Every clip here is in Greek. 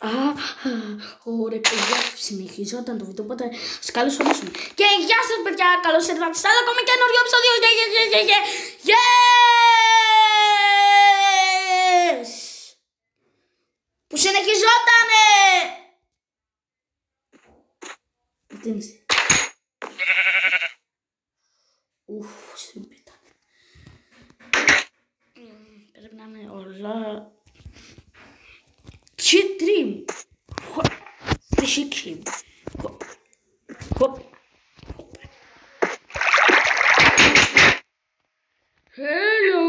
Ωραία παιδιά, συνεχίζονταν το βίντεο, οπότε σας καλωσορίσουμε. Και γεια σας παιδιά, καλώς ήρθατε σε άλλο ακόμα καινούριο επεισόδιο. Yes! Που συνεχιζότανε! Τι είναι εσύ? Συμπίτανε. Πρέπει να είναι όλα... Cheat dream. Chicken. Hop. Hello.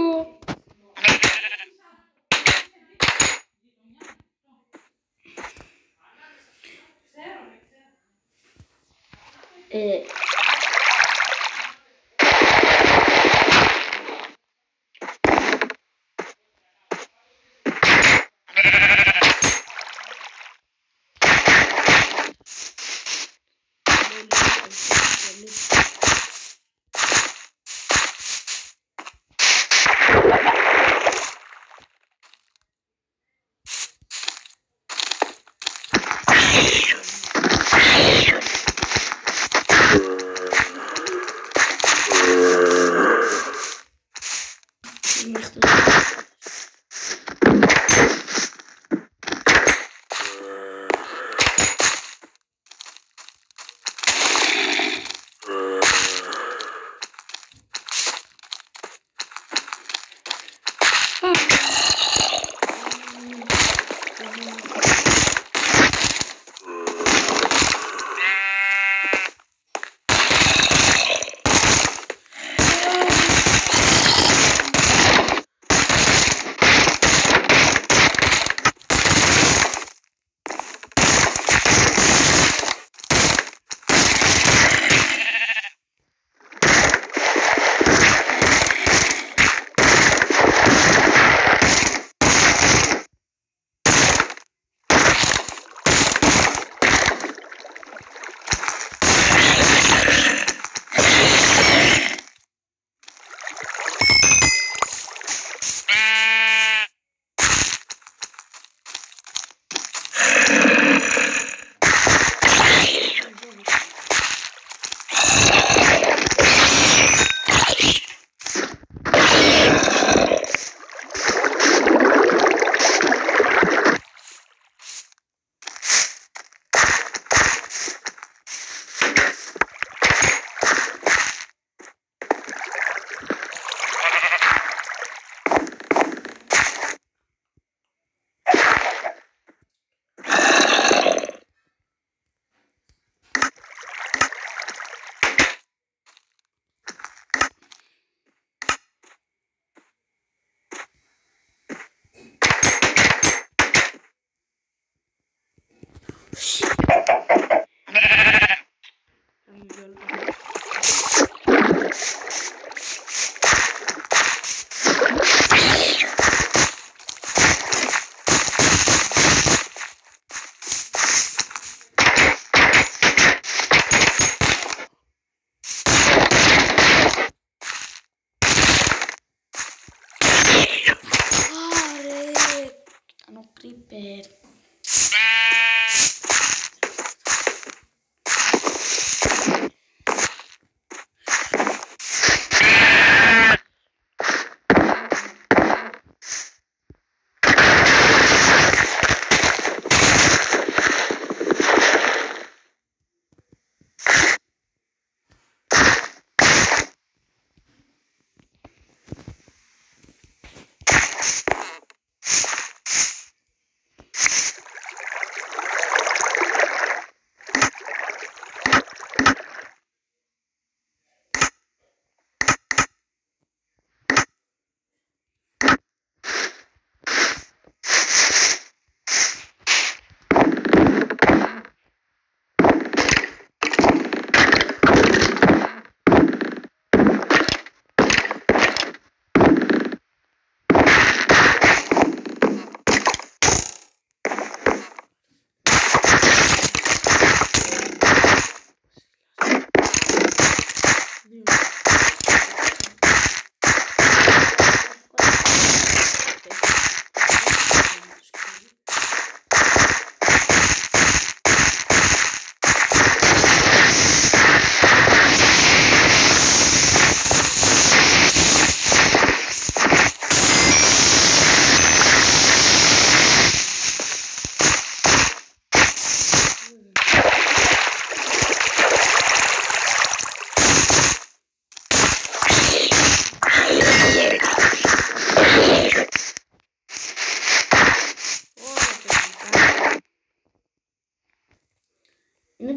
Creeper.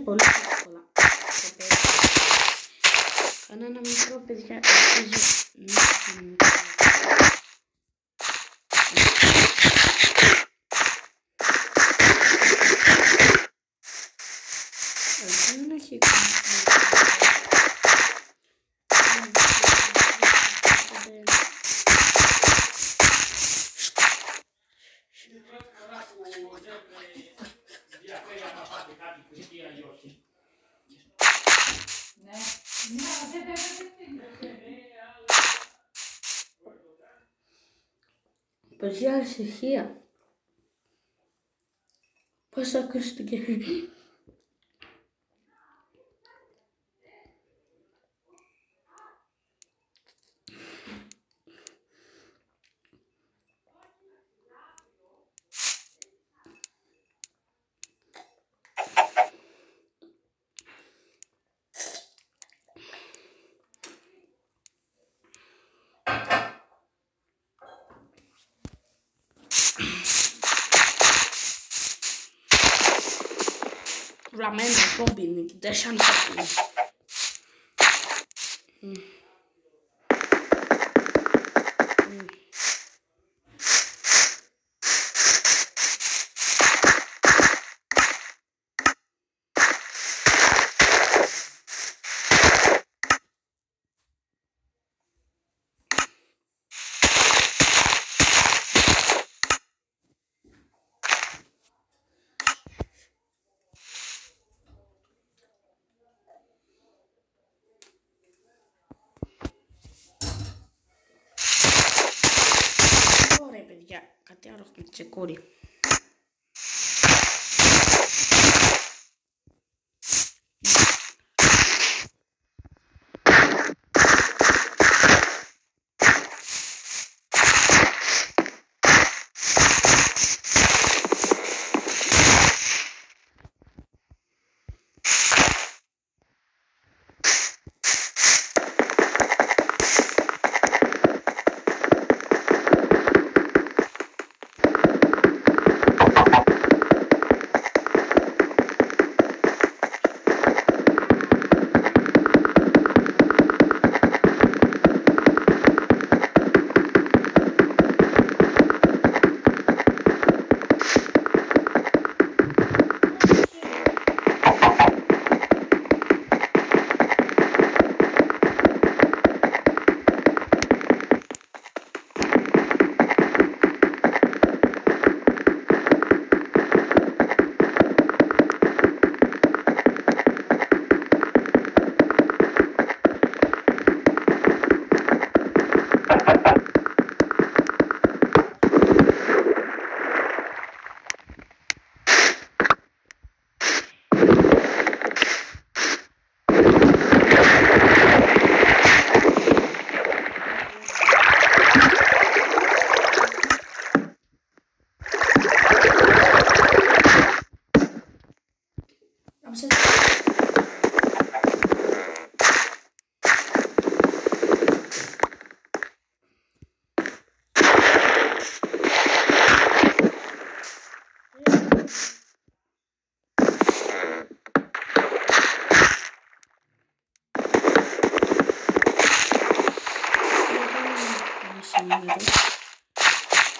πολύ δύσκολα. Κανένα μικρό παιδιά ελπίζω να μην έχει παιδιά, ησυχία. Πώς ακούστηκε. Ραμμένο κόμπινι και δεν σαν σαπίνι. Ωραία παιδιά, κάτι άλλο έχουμε τσεκούρι.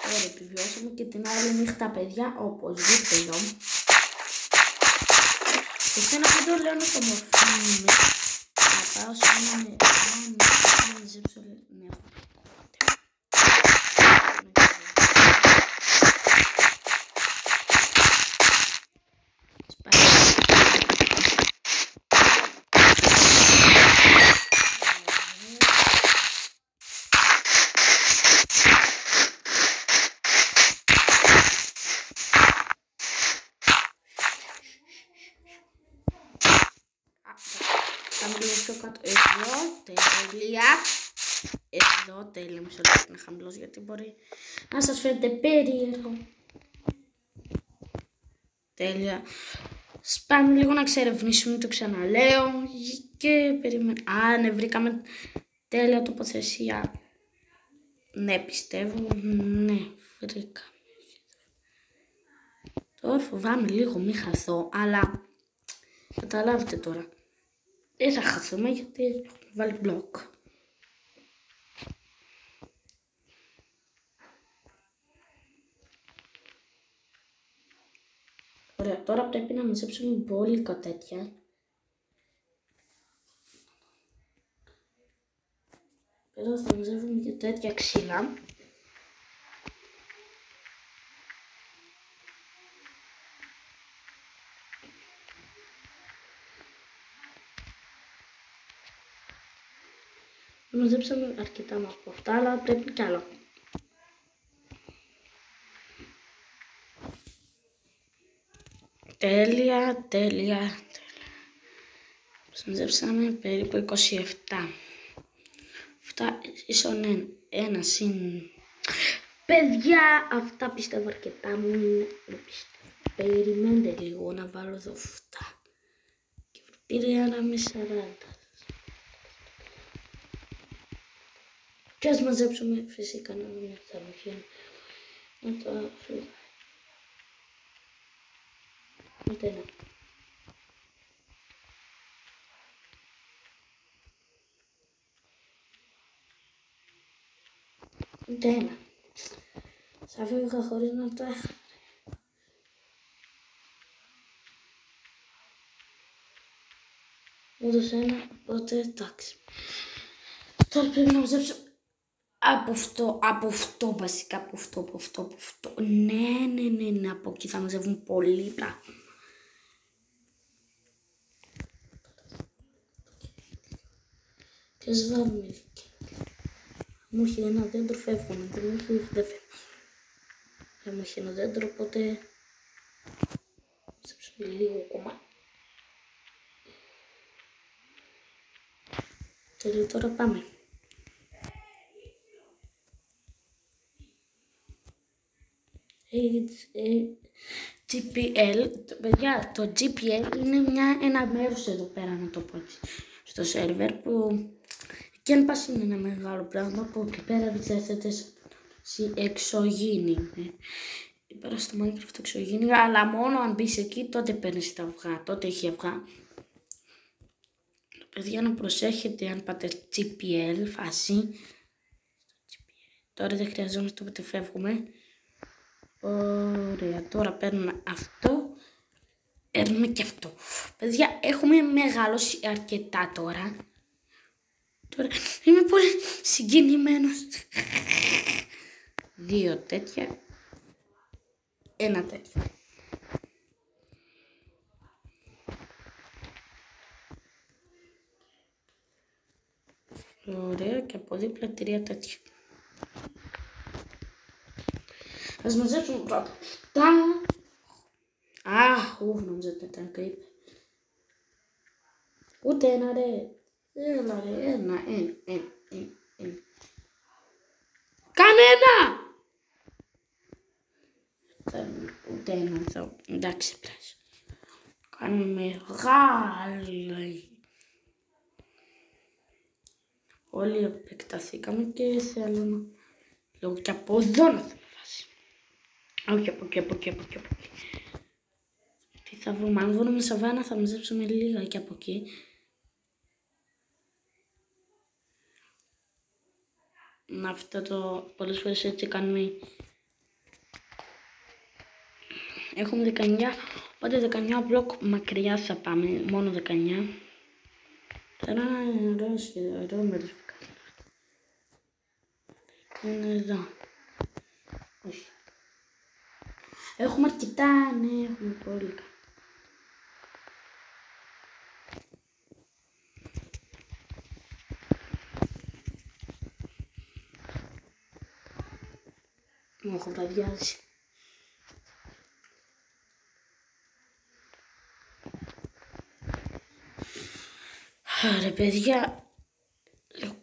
Ωραία, επιβιώσαμε και την άλλη νύχτα, παιδιά, οπωσδήποτε εδώ. Και ένα βίντεο λέω να το μορφύνουμε. Να πάω σε ένα να μαζέψω νεύμα. Πάμε λίγο πιο κάτω. Εδώ, τέλεια. Εδώ, τέλεια. Μισό λεπτό να χαμηλώσω γιατί μπορεί να σας φαίνεται περίεργο. Τέλεια. Πάμε λίγο να εξερευνήσουμε, το ξαναλέω. Και περιμένω. Α, ναι, βρήκαμε τέλεια τοποθεσία. Ναι, πιστεύω. Ναι, βρήκαμε. Τώρα φοβάμαι λίγο, μη χαθώ, αλλά Καταλάβετε τώρα. Δεν θα χαθούμε γιατί έχουμε βάλει μπλοκ. Ωραία, τώρα πρέπει να μαζέψουμε μπόλικα τέτοια. Εδώ θα μαζεύουμε και τέτοια ξύλα. Μαζέψαμε αρκετά από αυτά, αλλά πρέπει κι άλλο. Τέλεια. Μαζέψαμε περίπου 27. Αυτά ίσον ένα συν. Παιδιά, αυτά πιστεύω αρκετά μου. Περιμένετε λίγο να βάλω εδώ αυτά. Και πήρε ένα με 40. Και ας μαζέψουμε φυσικά να μην θα βγαίνει. Να το αφήνω. Ούτε ένα. Ούτε ένα. Θα φύγω χωρίς να το έχανα. Ούτως ένα, οπότε εντάξει. Τώρα πρέπει να μαζέψω από αυτό βασικά, από αυτό. Ναι, από εκεί θα μαζεύουν πολύ πράγμα. Και ας βάλουμε εκεί. Μου έχει ένα δέντρο, φεύγουμε, δεν μου έχει, δεν φεύγουμε. Δεν μου έχει ένα δέντρο, οπότε μαζέψουμε λίγο κομμάτι. Τέλειο, τώρα πάμε. GPL, παιδιά, το GPL είναι ένα μέρος εδώ πέρα, να το πω έτσι, στο σερβερ που και αν πας είναι ένα μεγάλο πράγμα που εκεί πέρα διαθέτεται σε εξωγήινη. Πέρα στο Minecraft εξωγήινη, αλλά μόνο αν μπεις εκεί τότε παίρνεις τα αυγά, τότε έχει αυγά. Παιδιά, να προσέχετε αν πάτε GPL φάση. Τώρα δεν χρειαζόμαστε όποτε φεύγουμε. Ωραία, τώρα παίρνουμε αυτό. Παίρνουμε και αυτό. Παιδιά, έχουμε μεγαλώσει αρκετά τώρα. Τώρα είμαι πολύ συγκινημένος. 2 τέτοια. 1 τέτοιο. Ωραία, και από δίπλα 3 τέτοια. Ας μαζέψουμε πρώτα αυτά. Νόμιζα ότι ήταν creep. Ούτε ένα ρε. Έλα ρε, ένα. Κανένα! Ούτε ένα εδώ. Εντάξει, πλάς. Κάνουμε μεγάλη. Όλοι επεκταθήκαμε και θέλω να λόγω και από εδώ να θα βάσει. Όχι από εκεί. Τι θα βρούμε, αν βρούμε σαβάνα θα μαζέψουμε λίγα και από εκεί. Αυτό το πολλές φορές έτσι κάνουμε. Έχουμε 19, οπότε 19 μπλοκ μακριά θα πάμε, μόνο 19. Τώρα είναι ωραίο σχέδιο, ωραίο μέρος που κάνουμε. Είναι εδώ. Όχι. Έχουμε αρκετά, ναι, έχουμε πολύ. Μου έχω βραδιάσει. Ρε παιδιά, λίγο.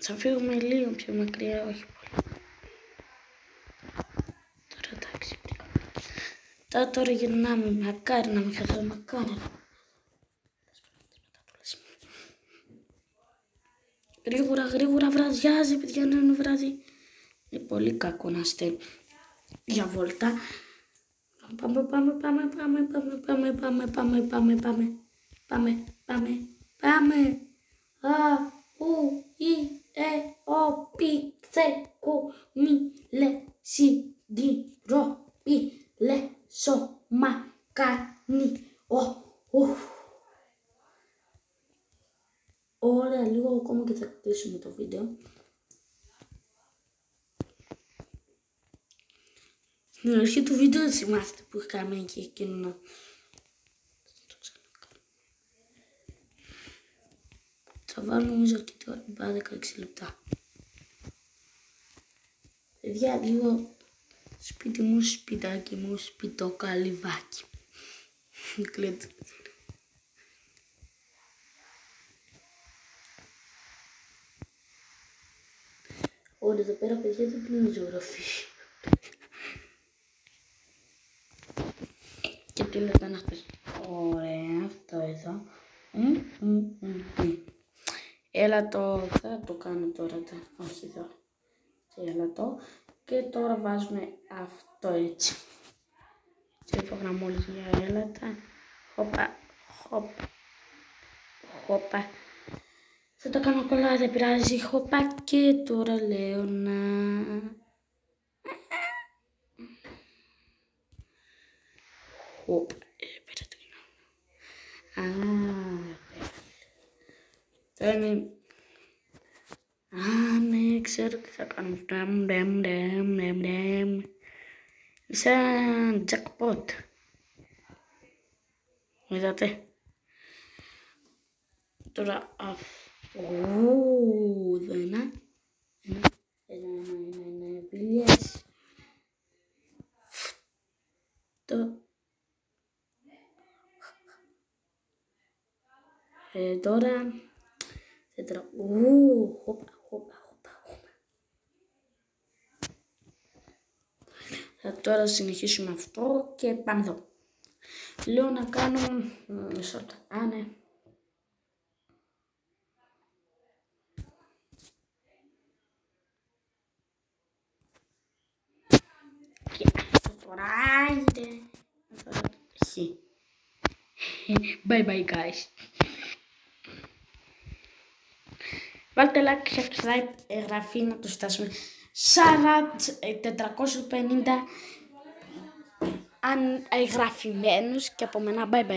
Θα φύγουμε λίγο πιο μακριά, όχι πολύ. Τώρα εντάξει. Τώρα γυρνάμε, μακάρι να μην χαθώ, μακάρι. Γρήγορα, βραδιάζει, παιδιά, να είναι βράδυ. Είναι πολύ κακό να στέλνει για βόλτα. Πάμε. Α, ου, ι, ο, πι, θε, κου, μι, λε, σι, δι, ρο, πι, λε, σο, μα, κα, νι, ο, ου. Ωραία, λίγο ακόμα και θα κλείσουμε το βίντεο. Στην αρχή του βίντεο δεν θυμάστε που είχαμε και εκείνο. Θα βάλω νομίζω και τώρα 16 λεπτά. Παιδιά, λίγο σπίτι μου, σπιτάκι μου, σπιτό καλυβάκι. Κλείνω. Όλοι εδώ πέρα, παιδιά, δεν πλύνουν ζωγραφή. Και τι λέτε να πεις. Ωραία, αυτό εδώ. Έλα το, θα το κάνω τώρα, όχι εδώ. Έλα το. Και τώρα βάζουμε αυτό έτσι. Και έφαγα μόλις για έλατα. Χόπα. Θα το κάνω καλά, δεν πειράζει. Χόπα και τώρα λέω να... Χόπα, πέρα το κοινό. Ναι, ξέρω τι θα κάνω. Σαν jackpot. Είδατε. Τώρα ένα βιλιές. Τώρα τετρα. Χόπα. Τώρα συνεχίσουμε αυτό και πάμε εδώ. Λέω να κάνω μισό λεπτό. Ναι. Και αυτό τώρα είναι. Bye guys. Βάλτε like, subscribe, εγγραφή να το φτάσουμε 450 αν εγγραφημένους και από μένα bye bye.